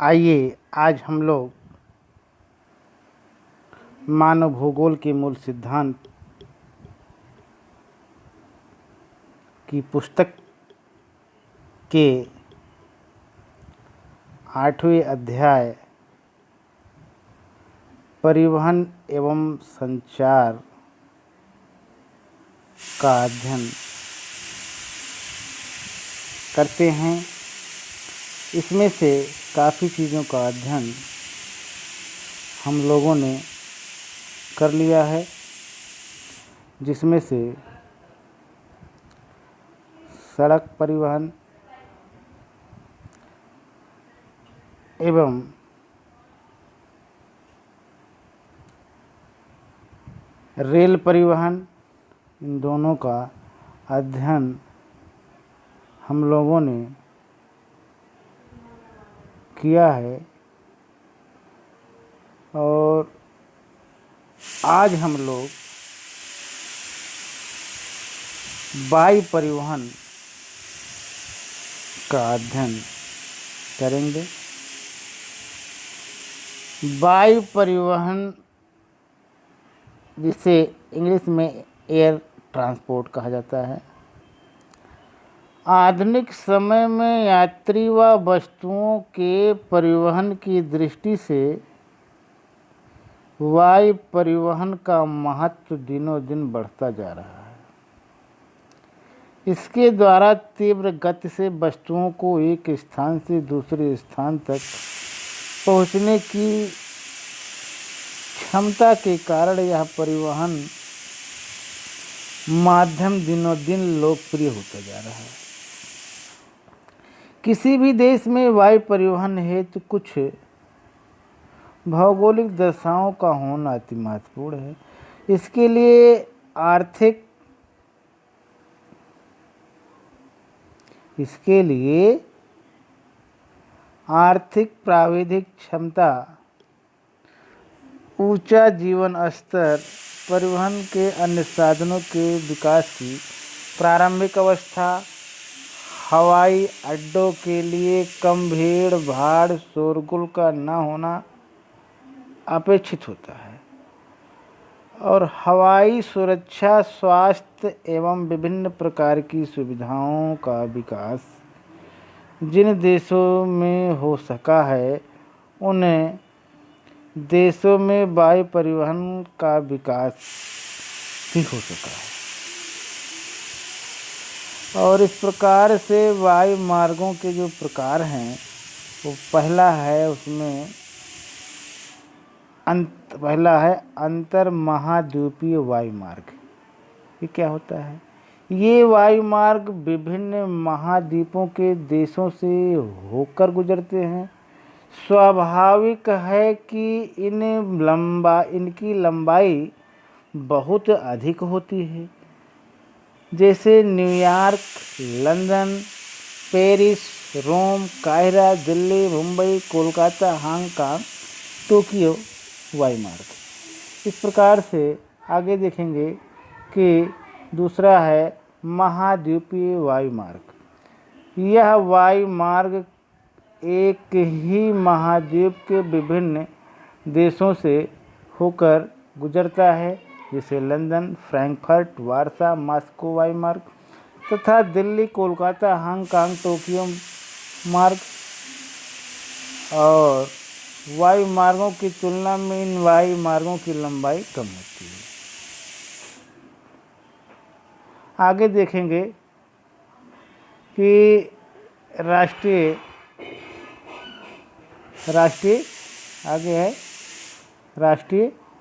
आइए आज हम लोग मानव भूगोल के मूल सिद्धांत की पुस्तक के 8वें अध्याय परिवहन एवं संचार का अध्ययन करते हैं। इसमें से काफ़ी चीज़ों का अध्ययन हम लोगों ने कर लिया है, जिसमें से सड़क परिवहन एवं रेल परिवहन, इन दोनों का अध्ययन हम लोगों ने किया है। और आज हम लोग वायु परिवहन का अध्ययन करेंगे। वायु परिवहन, जिसे इंग्लिश में एयर ट्रांसपोर्ट कहा जाता है, आधुनिक समय में यात्री व वस्तुओं के परिवहन की दृष्टि से वायु परिवहन का महत्व दिनों दिन बढ़ता जा रहा है। इसके द्वारा तीव्र गति से वस्तुओं को एक स्थान से दूसरे स्थान तक पहुंचने की क्षमता के कारण यह परिवहन माध्यम दिनों दिन लोकप्रिय होता जा रहा है। किसी भी देश में वायु परिवहन हेतु कुछ भौगोलिक दशाओं का होना अति महत्वपूर्ण है। इसके लिए आर्थिक प्राविधिक क्षमता, ऊंचा जीवन स्तर, परिवहन के अन्य साधनों के विकास की प्रारंभिक अवस्था, हवाई अड्डों के लिए कम भीड़ भाड़ शोरगुल का न होना अपेक्षित होता है, और हवाई सुरक्षा, स्वास्थ्य एवं विभिन्न प्रकार की सुविधाओं का विकास जिन देशों में हो सका है, उन देशों में वायु परिवहन का विकास भी हो सका है। और इस प्रकार से वायु मार्गों के जो प्रकार हैं, वो पहला है अंतर महाद्वीपीय वायु मार्ग। ये क्या होता है? ये वायु मार्ग विभिन्न महाद्वीपों के देशों से होकर गुजरते हैं। स्वाभाविक है कि इनकी लंबाई बहुत अधिक होती है, जैसे न्यूयॉर्क, लंदन, पेरिस, रोम, काहिरा, दिल्ली, मुंबई, कोलकाता, हांगकांग, टोक्यो वायु मार्ग। इस प्रकार से आगे देखेंगे कि दूसरा है महाद्वीपीय वायु मार्ग। यह वायु मार्ग एक ही महाद्वीप के विभिन्न देशों से होकर गुजरता है, जैसे लंदन, फ्रैंकफर्ट, वारसा, मॉस्को वायु मार्ग, तथा दिल्ली, कोलकाता, हांगकांग, टोक्यो मार्ग। और वायु मार्गों की तुलना में इन वायु मार्गों की लंबाई कम होती है। आगे देखेंगे कि राष्ट्रीय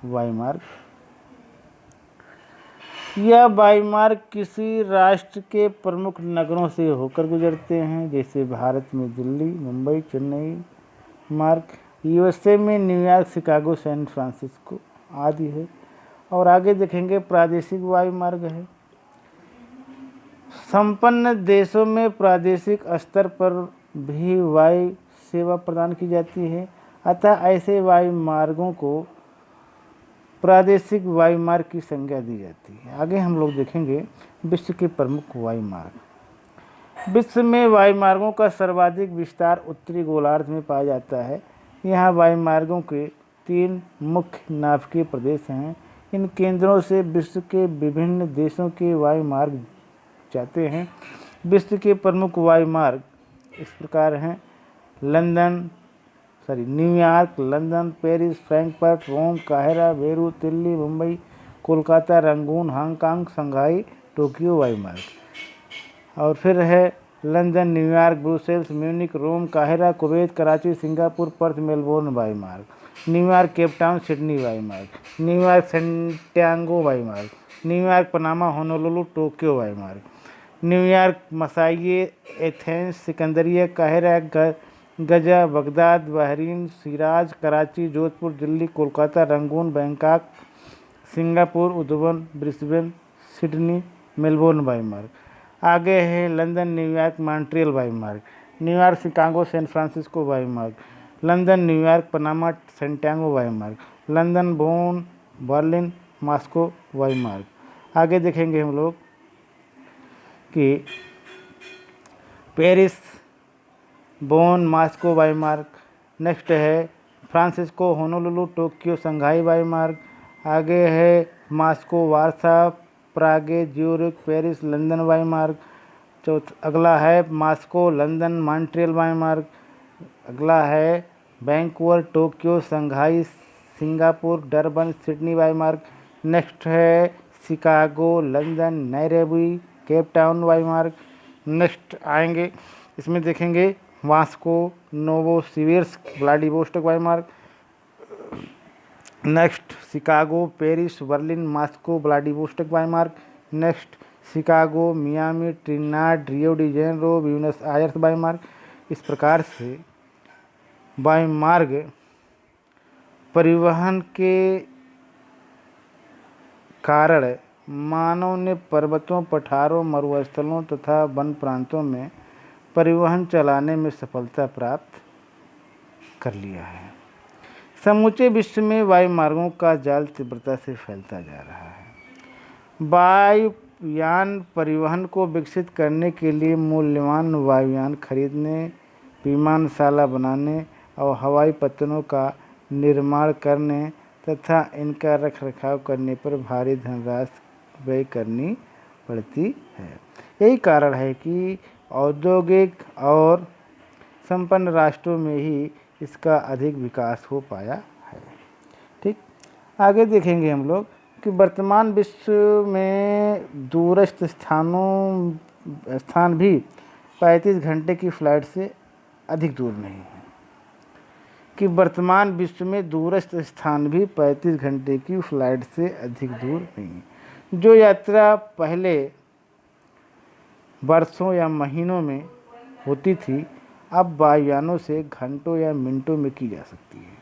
वायु मार्ग। यह वायु मार्ग किसी राष्ट्र के प्रमुख नगरों से होकर गुजरते हैं, जैसे भारत में दिल्ली, मुंबई, चेन्नई मार्ग, यूएसए में न्यूयॉर्क, शिकागो, सैन फ्रांसिस्को आदि है। और आगे देखेंगे प्रादेशिक वायु मार्ग है। संपन्न देशों में प्रादेशिक स्तर पर भी वायु सेवा प्रदान की जाती है, अतः ऐसे वायु मार्गों को प्रादेशिक वायु मार्ग की संज्ञा दी जाती है। आगे हम लोग देखेंगे विश्व के प्रमुख वायु मार्ग। विश्व में वायुमार्गों का सर्वाधिक विस्तार उत्तरी गोलार्ध में पाया जाता है। यहाँ वायुमार्गों के 3 मुख्य नाभिकीय प्रदेश हैं। इन केंद्रों से विश्व के विभिन्न देशों के वायुमार्ग जाते हैं। विश्व के प्रमुख वायुमार्ग इस प्रकार हैं: New York, London, Paris, Frankfurt, Rome, काहिरा, Beirut, Delhi, Mumbai, Kolkata, Rangoon, Hong Kong, Shanghai, Tokyo वायुमार्ग। और फिर है London, New York, Brussels, Munich, Rome, काहिरा, Kuwait, Karachi, Singapore, Perth, Melbourne वायुमार्ग। न्यूयॉर्क, केप टाउन, सिडनी वायुमार्ग। न्यूयॉर्क, सैंटियागो वायुमार्ग। न्यूयॉर्क, पनामा, होनोलुलु, टोक्यो वायुमार्ग। न्यूयॉर्क, मसाइये, एथेंस, सिकंदरिया, काहिरा, Gaza, Baghdad, Bahrain, Shiraz, Karachi, Jodhpur, Delhi, Kolkata, Rangoon, Bangkok, Singapore, उद्बन, ब्रिस्बेन, सिडनी, मेलबोर्न वायुमार्ग। आगे है लंदन, न्यूयॉर्क, मॉन्ट्रियल वायुमार्ग। न्यूयॉर्क, शिकागो, सैन फ्रांसिस्को वायुमार्ग। लंदन, न्यूयॉर्क, पनामा, सैंटियागो वायुमार्ग। लंदन, बोन, बर्लिन, मॉस्को वायुमार्ग। आगे देखेंगे हम लोग कि पेरिस, बोन, मॉस्को वायुमार्ग। नेक्स्ट है फ्रांसिस्को, होनोलुलु, टोक्यो, शंघाई वायुमार्ग। आगे है Moscow, Warsaw, Prague, Zurich, Paris, London वायुमार्ग। अगला है मॉस्को, लंदन, मॉन्ट्रियल वायुमार्ग। अगला है Vancouver, Tokyo, Shanghai, Singapore, Durban, Sydney वायुमार्ग। नेक्स्ट है Chicago, London, Nairobi, Cape Town वायुमार्ग। नेक्स्ट आएंगे, इसमें देखेंगे मॉस्को, नोवोसिबिर्स्क, व्लादिवोस्टोक वायुमार्ग। Next Chicago, Paris, Berlin, Moscow, Vladivostok वायुमार्ग। Next Chicago, Miami, Trinidad, Rio de Janeiro, Buenos Aires वायुमार्ग। इस प्रकार से वायुमार्ग परिवहन के कारण मानव ने पर्वतों, पठारों, मरुस्थलों तथा वन प्रांतों में परिवहन चलाने में सफलता प्राप्त कर लिया है। समूचे विश्व में वायुमार्गों का जाल तीव्रता से फैलता जा रहा है। वायुयान परिवहन को विकसित करने के लिए मूल्यवान वायुयान खरीदने, विमानशाला बनाने और हवाई पत्तनों का निर्माण करने तथा इनका रखरखाव करने पर भारी धनराशि व्यय करनी पड़ती है। यही कारण है कि औद्योगिक और संपन्न राष्ट्रों में ही इसका अधिक विकास हो पाया है। ठीक, आगे देखेंगे हम लोग कि वर्तमान विश्व में दूरस्थ स्थान भी 35 घंटे की फ्लाइट से अधिक दूर नहीं है। कि वर्तमान विश्व में दूरस्थ स्थान भी 35 घंटे की फ्लाइट से अधिक दूर नहीं है। जो यात्रा पहले वर्षों या महीनों में होती थी, अब वायुयानों से घंटों या मिनटों में की जा सकती है।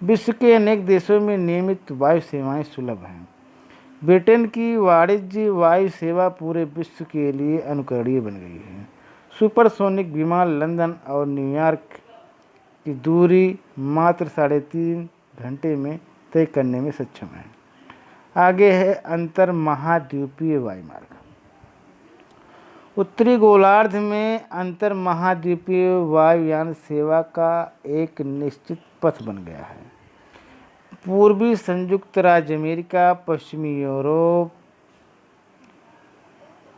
विश्व के अनेक देशों में नियमित वायु सेवाएं सुलभ हैं। ब्रिटेन की वाणिज्य वायु सेवा पूरे विश्व के लिए अनुकरणीय बन गई है। सुपरसोनिक विमान लंदन और न्यूयॉर्क की दूरी मात्र 3.5 घंटे में तय करने में सक्षम है। आगे है अंतर महाद्वीपीय वायुमार्ग। उत्तरी गोलार्ध में अंतर महाद्वीपीय वायुयान सेवा का एक निश्चित पथ बन गया है। पूर्वी संयुक्त राज्य अमेरिका, पश्चिमी यूरोप,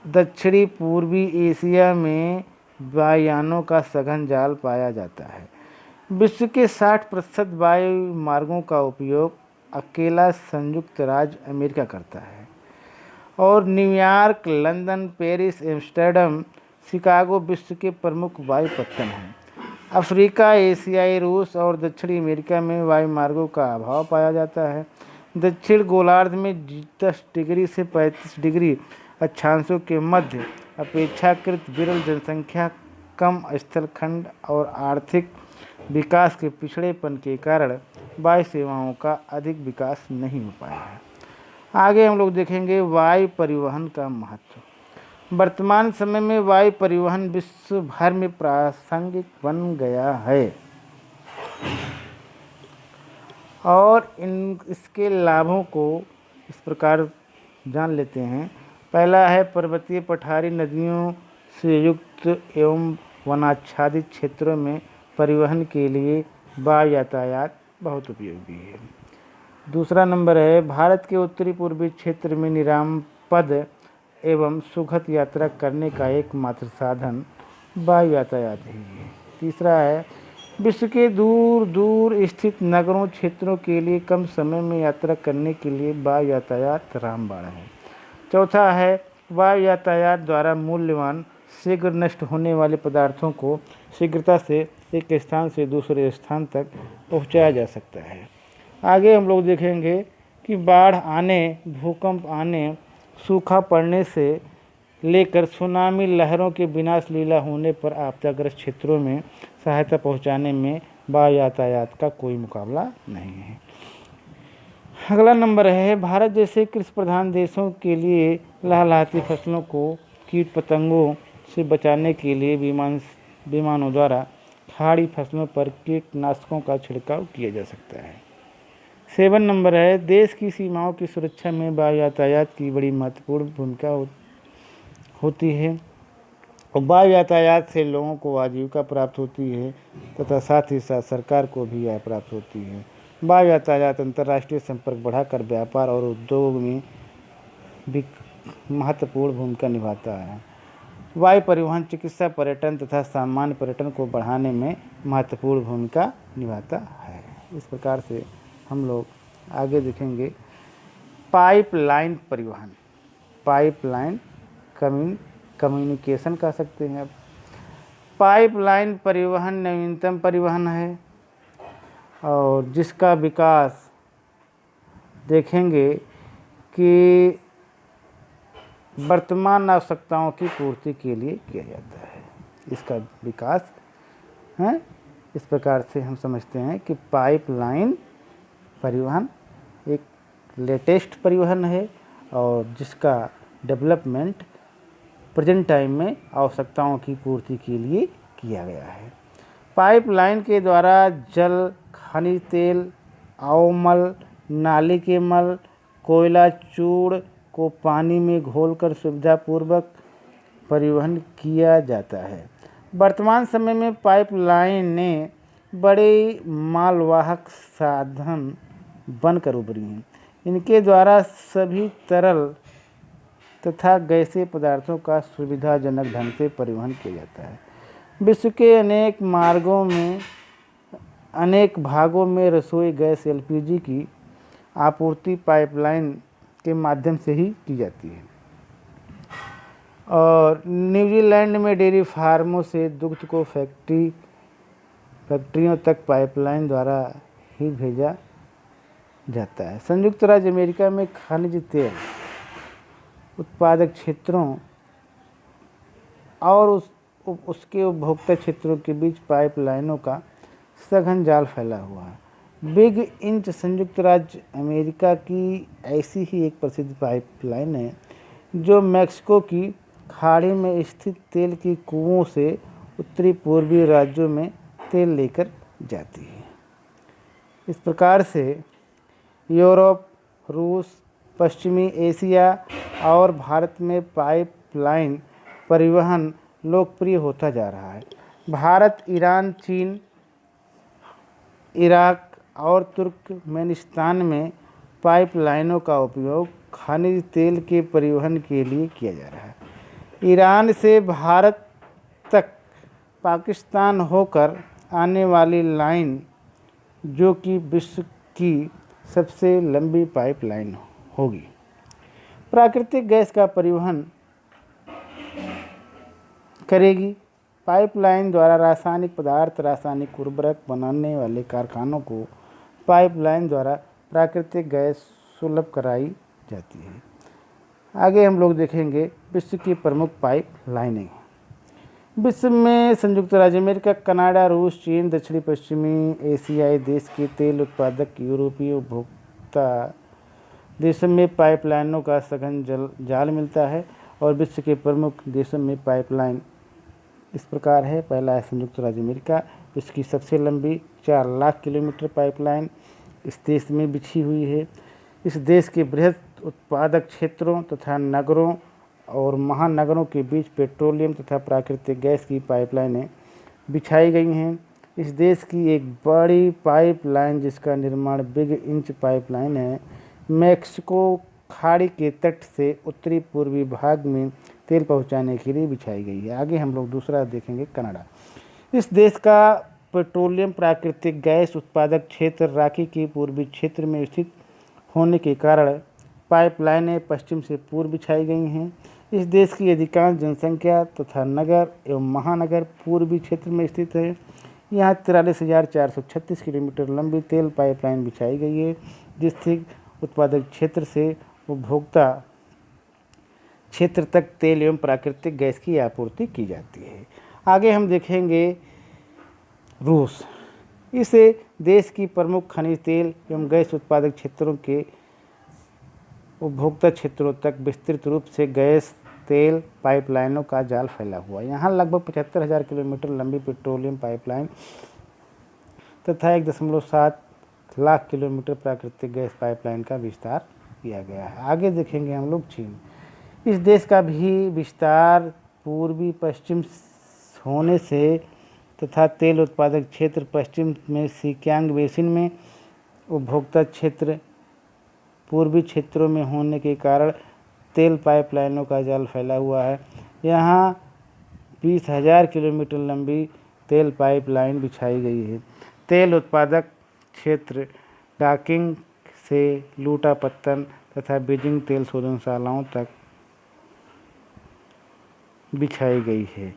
दक्षिणी पूर्वी एशिया में वायुयानों का सघन जाल पाया जाता है। विश्व के 60% वायु मार्गों का उपयोग अकेला संयुक्त राज्य अमेरिका करता है और New York, London, Paris, Amsterdam, Chicago विश्व के प्रमुख वायु पत्तन हैं। अफ्रीका, एशियाई, रूस और दक्षिणी अमेरिका में वायुमार्गों का अभाव पाया जाता है। दक्षिण गोलार्ध में 10 डिग्री से 35 डिग्री अक्षांशों के मध्य अपेक्षाकृत विरल जनसंख्या, कम स्थलखंड और आर्थिक विकास के पिछड़ेपन के कारण वायु सेवाओं का अधिक विकास नहीं हो पाया है। आगे हम लोग देखेंगे वायु परिवहन का महत्व। वर्तमान समय में वायु परिवहन विश्व भर में प्रासंगिक बन गया है और इसके लाभों को इस प्रकार जान लेते हैं। पहला है पर्वतीय, पठारी, नदियों, से युक्त एवं वनाच्छादित क्षेत्रों में परिवहन के लिए वायु यातायात बहुत उपयोगी है। दूसरा नंबर है, भारत के उत्तरी पूर्वी क्षेत्र में निरापद एवं सुखद यात्रा करने का एकमात्र साधन वायु यातायात ही है। तीसरा है, विश्व के दूर दूर स्थित नगरों क्षेत्रों के लिए कम समय में यात्रा करने के लिए वायु यातायात रामबाण है। चौथा है, वायु यातायात द्वारा मूल्यवान शीघ्र नष्ट होने वाले पदार्थों को शीघ्रता से एक स्थान से दूसरे स्थान तक पहुंचाया जा सकता है। आगे हम लोग देखेंगे कि बाढ़ आने, भूकंप आने, सूखा पड़ने से लेकर सुनामी लहरों के विनाश लीला होने पर आपदाग्रस्त क्षेत्रों में सहायता पहुंचाने में वायु यातायात का कोई मुकाबला नहीं है। अगला नंबर है, भारत जैसे कृषि प्रधान देशों के लिए लहलहाती फसलों को कीट पतंगों से बचाने के लिए विमानों द्वारा खाड़ी फसलों पर कीटनाशकों का छिड़काव किया जा सकता है। 7 नंबर है, देश की सीमाओं की सुरक्षा में वायु यातायात की बड़ी महत्वपूर्ण भूमिका होती है और वायु यातायात से लोगों को आजीविका प्राप्त होती है तथा साथ ही साथ सरकार को भी आय प्राप्त होती है। वायु यातायात अंतर्राष्ट्रीय संपर्क बढ़ाकर व्यापार और उद्योग में भी महत्वपूर्ण भूमिका निभाता है। वायु परिवहन चिकित्सा, पर्यटन तथा सामान्य पर्यटन को बढ़ाने में महत्वपूर्ण भूमिका निभाता है। इस प्रकार से हम लोग आगे देखेंगे पाइपलाइन परिवहन। पाइपलाइन कम्युनिकेशन कह सकते हैं। अब पाइपलाइन परिवहन नवीनतम परिवहन है और जिसका विकास देखेंगे कि वर्तमान आवश्यकताओं की पूर्ति के लिए किया जाता है। इसका विकास है, इस प्रकार से हम समझते हैं कि पाइपलाइन परिवहन एक लेटेस्ट परिवहन है और जिसका डेवलपमेंट प्रेजेंट टाइम में आवश्यकताओं की पूर्ति के लिए किया गया है। पाइपलाइन के द्वारा जल, खनिज तेल, अवमल, नाली के मल, कोयला, चूड़ को पानी में घोलकर सुविधापूर्वक परिवहन किया जाता है। वर्तमान समय में पाइपलाइन ने बड़े मालवाहक साधन बनकर उभरी हैं। इनके द्वारा सभी तरल तथा गैसीय पदार्थों का सुविधाजनक ढंग से परिवहन किया जाता है। विश्व के अनेक मार्गों में अनेक भागों में रसोई गैस एलपीजी की आपूर्ति पाइपलाइन के माध्यम से ही की जाती है। और न्यूजीलैंड में डेयरी फार्मों से दुग्ध को फैक्ट्रियों तक पाइपलाइन द्वारा ही भेजा जाता है। संयुक्त राज्य अमेरिका में खनिज तेल उत्पादक क्षेत्रों और उसके उपभोक्ता क्षेत्रों के बीच पाइपलाइनों का सघन जाल फैला हुआ है। बिग इंच संयुक्त राज्य अमेरिका की ऐसी ही एक प्रसिद्ध पाइपलाइन है जो मैक्सिको की खाड़ी में स्थित तेल की कुओं से उत्तरी पूर्वी राज्यों में तेल लेकर जाती है। इस प्रकार से यूरोप, रूस, पश्चिमी एशिया और भारत में पाइपलाइन परिवहन लोकप्रिय होता जा रहा है। भारत, ईरान, चीन, इराक और तुर्कमेनिस्तान में पाइपलाइनों का उपयोग खनिज तेल के परिवहन के लिए किया जा रहा है। ईरान से भारत तक पाकिस्तान होकर आने वाली लाइन, जो कि विश्व की सबसे लंबी पाइपलाइन होगी। प्राकृतिक गैस का परिवहन करेगी। पाइपलाइन द्वारा रासायनिक पदार्थ, रासायनिक उर्वरक बनाने वाले कारखानों को पाइपलाइन द्वारा प्राकृतिक गैस सुलभ कराई जाती है। आगे हम लोग देखेंगे विश्व की प्रमुख पाइपलाइनें। विश्व में संयुक्त राज्य अमेरिका, कनाडा, रूस, चीन, दक्षिणी पश्चिमी एशियाई देश के तेल उत्पादक यूरोपीय उपभोक्ता देशों में पाइपलाइनों का सघन जाल मिलता है और विश्व के प्रमुख देशों में पाइपलाइन इस प्रकार है। पहला है संयुक्त राज्य अमेरिका, विश्व की सबसे लंबी 4 लाख किलोमीटर पाइपलाइन इस देश में बिछी हुई है। इस देश के बृहद उत्पादक क्षेत्रों तथा नगरों और महानगरों के बीच पेट्रोलियम तथा प्राकृतिक गैस की पाइपलाइनें बिछाई गई हैं। इस देश की एक बड़ी पाइपलाइन जिसका निर्माण बिग इंच पाइपलाइन है, मैक्सिको खाड़ी के तट से उत्तरी पूर्वी भाग में तेल पहुंचाने के लिए बिछाई गई है। आगे हम लोग दूसरा देखेंगे, कनाडा। इस देश का पेट्रोलियम प्राकृतिक गैस उत्पादक क्षेत्र राखी के पूर्वी क्षेत्र में स्थित होने के कारण पाइपलाइनें पश्चिम से पूर्व बिछाई गई हैं। इस देश की अधिकांश जनसंख्या तथा नगर एवं महानगर पूर्वी क्षेत्र में स्थित है। यहाँ 43,436 किलोमीटर लंबी तेल पाइपलाइन बिछाई गई है, जिससे उत्पादक क्षेत्र से उपभोक्ता क्षेत्र तक तेल एवं प्राकृतिक गैस की आपूर्ति की जाती है। आगे हम देखेंगे रूस। इस देश की प्रमुख खनिज तेल एवं गैस उत्पादक क्षेत्रों के उपभोक्ता क्षेत्रों तक विस्तृत रूप से गैस तेल पाइपलाइनों का जाल फैला हुआ है। यहाँ लगभग 75,000 किलोमीटर लंबी पेट्रोलियम पाइपलाइन तथा 1.7 लाख किलोमीटर प्राकृतिक गैस पाइपलाइन का विस्तार किया गया है। आगे देखेंगे हम लोग चीन। इस देश का भी विस्तार पूर्वी पश्चिम होने से तथा तेल उत्पादक क्षेत्र पश्चिम में सिकियांग बेसिन में, उपभोक्ता क्षेत्र पूर्वी क्षेत्रों में होने के कारण तेल पाइपलाइनों का जाल फैला हुआ है। यहाँ 20,000 किलोमीटर लंबी तेल पाइपलाइन बिछाई गई है। तेल उत्पादक क्षेत्र डॉकिंग से लूटापत्तन तथा बीजिंग तेल शोधनशालाओं तक बिछाई गई है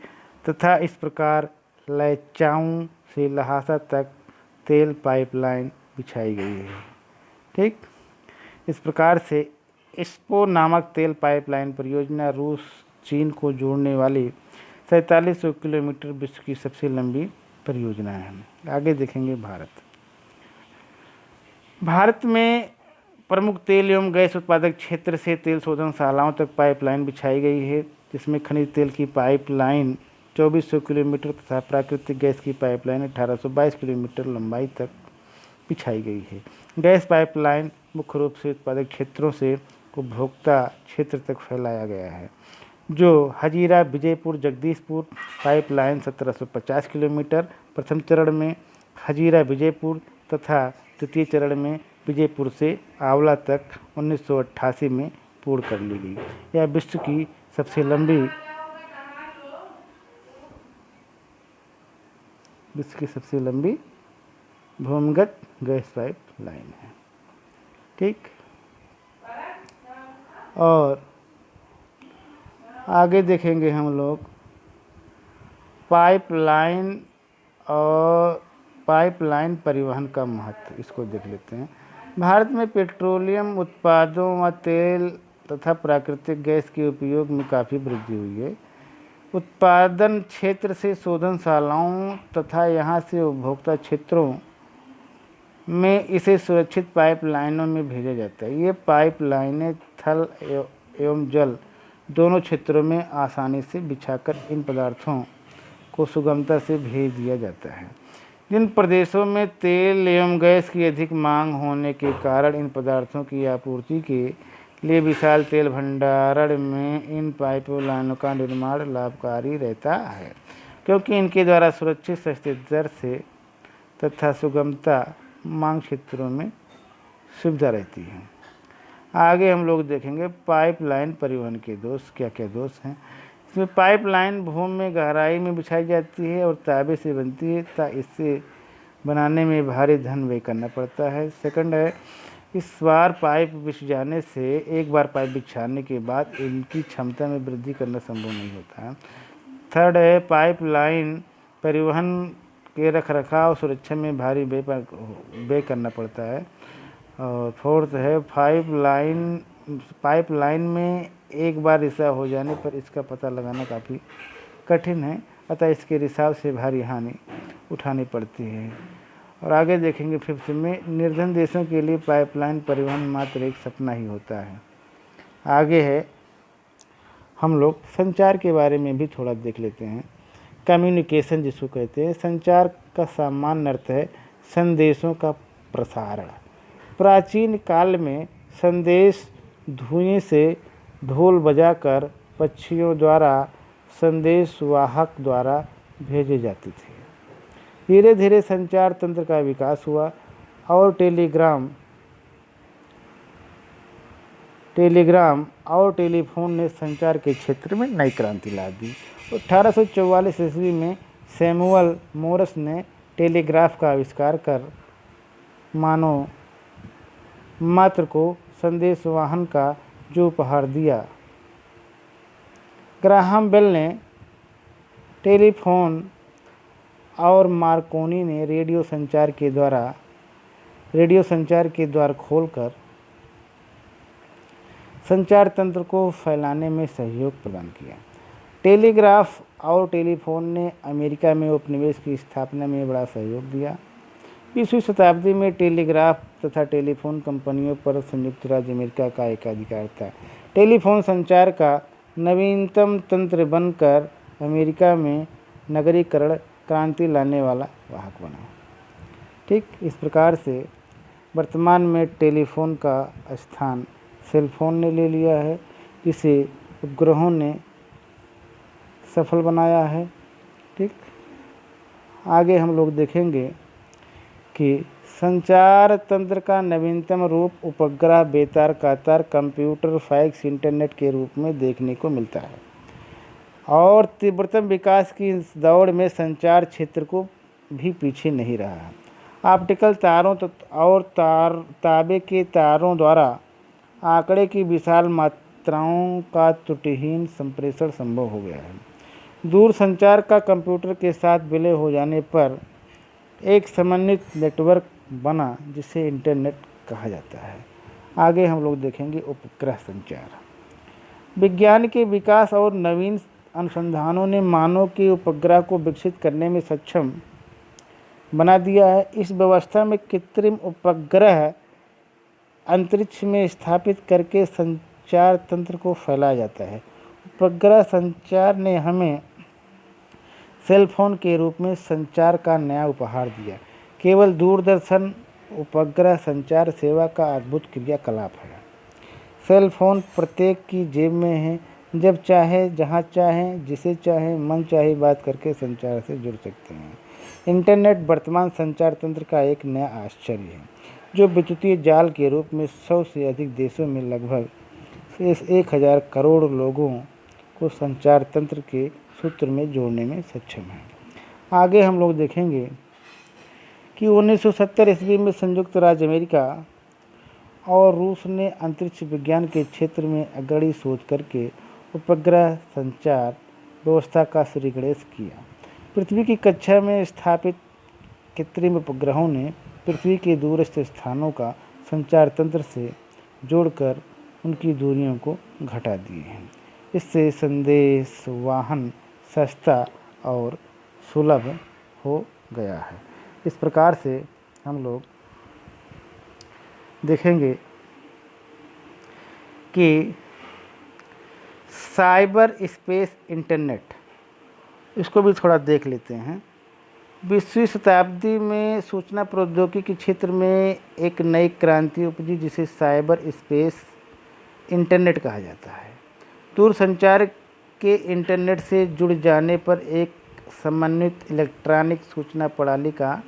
तथा इस प्रकार लैचाऊ से लहासा तक तेल पाइपलाइन बिछाई गई है। ठीक, इस प्रकार से इस्पो नामक तेल पाइपलाइन परियोजना रूस चीन को जोड़ने वाली 4700 किलोमीटर विश्व की सबसे लंबी परियोजना है। आगे देखेंगे भारत। भारत में प्रमुख तेल एवं गैस उत्पादक क्षेत्र से तेल शोधनशालाओं तक पाइपलाइन बिछाई गई है, जिसमें खनिज तेल की पाइपलाइन 2400 किलोमीटर तथा प्राकृतिक गैस की पाइपलाइन 1822 किलोमीटर लंबाई तक बिछाई गई है। गैस पाइपलाइन मुख्य रूप से उत्पादक क्षेत्रों से उपभोक्ता क्षेत्र तक फैलाया गया है, जो हजीरा विजयपुर जगदीशपुर पाइपलाइन 1750 किलोमीटर प्रथम चरण में हजीरा विजयपुर तथा द्वितीय चरण में विजयपुर से आंवला तक 1988 में पूर्ण कर ली गई। यह विश्व की सबसे लंबी भूमिगत गैस पाइपलाइन है। ठीक, और आगे देखेंगे हम लोग पाइपलाइन और पाइपलाइन परिवहन का महत्व, इसको देख लेते हैं। भारत में पेट्रोलियम उत्पादों व तेल तथा प्राकृतिक गैस के उपयोग में काफ़ी वृद्धि हुई है। उत्पादन क्षेत्र से शोधनशालाओं तथा यहाँ से उपभोक्ता क्षेत्रों में इसे सुरक्षित पाइपलाइनों में भेजा जाता है। ये पाइपलाइनें थल एवं जल दोनों क्षेत्रों में आसानी से बिछाकर इन पदार्थों को सुगमता से भेज दिया जाता है। जिन प्रदेशों में तेल एवं गैस की अधिक मांग होने के कारण इन पदार्थों की आपूर्ति के लिए विशाल तेल भंडारण में इन पाइपलाइनों का निर्माण लाभकारी रहता है, क्योंकि इनके द्वारा सुरक्षित सस्ते दर से तथा सुगमता मांग क्षेत्रों में सुविधा रहती है। आगे हम लोग देखेंगे पाइपलाइन परिवहन के दोष, क्या क्या दोष हैं। इसमें पाइपलाइन भूमि में गहराई में बिछाई जाती है और तांबे से बनती है, इसे बनाने में भारी धन व्यय करना पड़ता है। सेकंड है, इस बार पाइप बिछ जाने से एक बार पाइप बिछाने के बाद इनकी क्षमता में वृद्धि करना संभव नहीं होता है। थर्ड है, पाइपलाइन परिवहन के रखरखाव सुरक्षा में भारी व्यय करना पड़ता है। और फोर्थ है, पाइपलाइन में एक बार रिसाव हो जाने पर इसका पता लगाना काफ़ी कठिन है, अतः इसके रिसाव से भारी हानि उठानी पड़ती है। और आगे देखेंगे फिफ्थ में, निर्धन देशों के लिए पाइपलाइन परिवहन मात्र एक सपना ही होता है। आगे है, हम लोग संचार के बारे में भी थोड़ा देख लेते हैं। कम्युनिकेशन जिसको कहते हैं, संचार का सामान्य अर्थ है संदेशों का प्रसारण। प्राचीन काल में संदेश धुएं से ढोल बजाकर पक्षियों द्वारा संदेश वाहक द्वारा भेजे जाते थे। धीरे धीरे संचार तंत्र का विकास हुआ और टेलीग्राम और टेलीफोन ने संचार के क्षेत्र में नई क्रांति ला दी। 1844 ईस्वी में सैमुअल मोरस ने टेलीग्राफ का आविष्कार कर मानव मात्र को संदेश वाहन का जो उपहार दिया। ग्राहम बेल ने टेलीफोन और मार्कोनी ने रेडियो संचार के द्वार खोलकर संचार तंत्र को फैलाने में सहयोग प्रदान किया। टेलीग्राफ और टेलीफोन ने अमेरिका में उपनिवेश की स्थापना में बड़ा सहयोग दिया। 20वीं शताब्दी में टेलीग्राफ तथा टेलीफोन कंपनियों पर संयुक्त राज्य अमेरिका का एकाधिकार था। टेलीफोन संचार का नवीनतम तंत्र बनकर अमेरिका में नगरीकरण क्रांति लाने वाला वाहक बना। ठीक इस प्रकार से वर्तमान में टेलीफोन का स्थान सेलफोन ने ले लिया है, जिसे उपग्रहों ने सफल बनाया है। ठीक आगे हम लोग देखेंगे कि संचार तंत्र का नवीनतम रूप उपग्रह, बेतार, कातार, कंप्यूटर, फैक्स, इंटरनेट के रूप में देखने को मिलता है और तीव्रतम विकास की इस दौड़ में संचार क्षेत्र को भी पीछे नहीं रहा है। ऑप्टिकल तारों और तांबे के तारों द्वारा आंकड़े की विशाल मात्राओं का त्रुटिहीन संप्रेषण संभव हो गया है। दूर संचार का कंप्यूटर के साथ विलय हो जाने पर एक समन्वित नेटवर्क बना जिसे इंटरनेट कहा जाता है। आगे हम लोग देखेंगे उपग्रह संचार। विज्ञान के विकास और नवीन अनुसंधानों ने मानव के उपग्रह को विकसित करने में सक्षम बना दिया है। इस व्यवस्था में कृत्रिम उपग्रह अंतरिक्ष में स्थापित करके संचार तंत्र को फैलाया जाता है। उपग्रह संचार ने हमें सेलफोन के रूप में संचार का नया उपहार दिया। केवल दूरदर्शन उपग्रह संचार सेवा का अद्भुत क्रियाकलाप है। सेलफोन प्रत्येक की जेब में है, जब चाहे, जहाँ चाहे, जिसे चाहे, मन चाहे बात करके संचार से जुड़ सकते हैं। इंटरनेट वर्तमान संचार तंत्र का एक नया आश्चर्य है, जो विद्युतीय जाल के रूप में 100 से अधिक देशों में लगभग 1000 करोड़ लोगों को संचार तंत्र के सूत्र में जोड़ने में सक्षम है। आगे हम लोग देखेंगे कि 1970 ईस्वी में संयुक्त राज्य अमेरिका और रूस ने अंतरिक्ष विज्ञान के क्षेत्र में अग्रणी शोध करके उपग्रह संचार व्यवस्था का श्रीगणेश किया। पृथ्वी की कक्षा में स्थापित कृत्रिम उपग्रहों ने पृथ्वी के दूरस्थ स्थानों का संचार तंत्र से जोड़कर उनकी दूरियों को घटा दिए हैं। इससे संदेश वाहन सस्ता और सुलभ हो गया है। इस प्रकार से हम लोग देखेंगे कि साइबर स्पेस इंटरनेट, इसको भी थोड़ा देख लेते हैं। 20वीं शताब्दी में सूचना प्रौद्योगिकी के क्षेत्र में एक नई क्रांति उपजी जिसे साइबर स्पेस इंटरनेट कहा जाता है। दूरसंचार के इंटरनेट से जुड़ जाने पर एक समन्वित इलेक्ट्रॉनिक सूचना प्रणाली का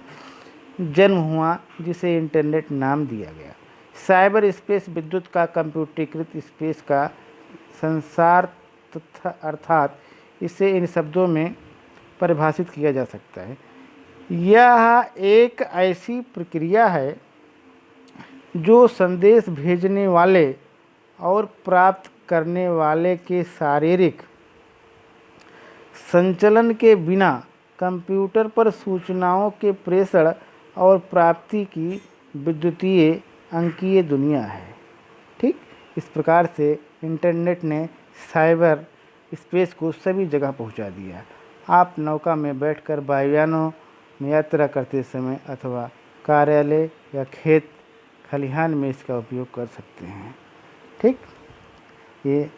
जन्म हुआ जिसे इंटरनेट नाम दिया गया। साइबर स्पेस विद्युत का कंप्यूटरीकृत स्पेस का संसार तथा अर्थात इसे इन शब्दों में परिभाषित किया जा सकता है। यह एक ऐसी प्रक्रिया है जो संदेश भेजने वाले और प्राप्त करने वाले के शारीरिक संचलन के बिना कंप्यूटर पर सूचनाओं के प्रेषण और प्राप्ति की विद्युतीय अंकीय दुनिया है। ठीक इस प्रकार से इंटरनेट ने साइबर स्पेस को सभी जगह पहुंचा दिया। आप नौका में बैठकर वायुयानों में यात्रा करते समय अथवा कार्यालय या खेत खलिहान में इसका उपयोग कर सकते हैं। ठीक ये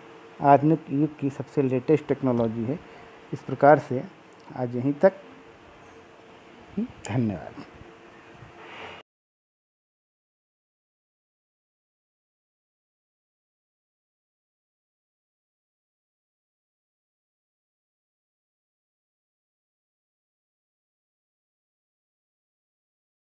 आधुनिक युग की सबसे लेटेस्ट टेक्नोलॉजी है। इस प्रकार से आज यहीं तक। धन्यवाद।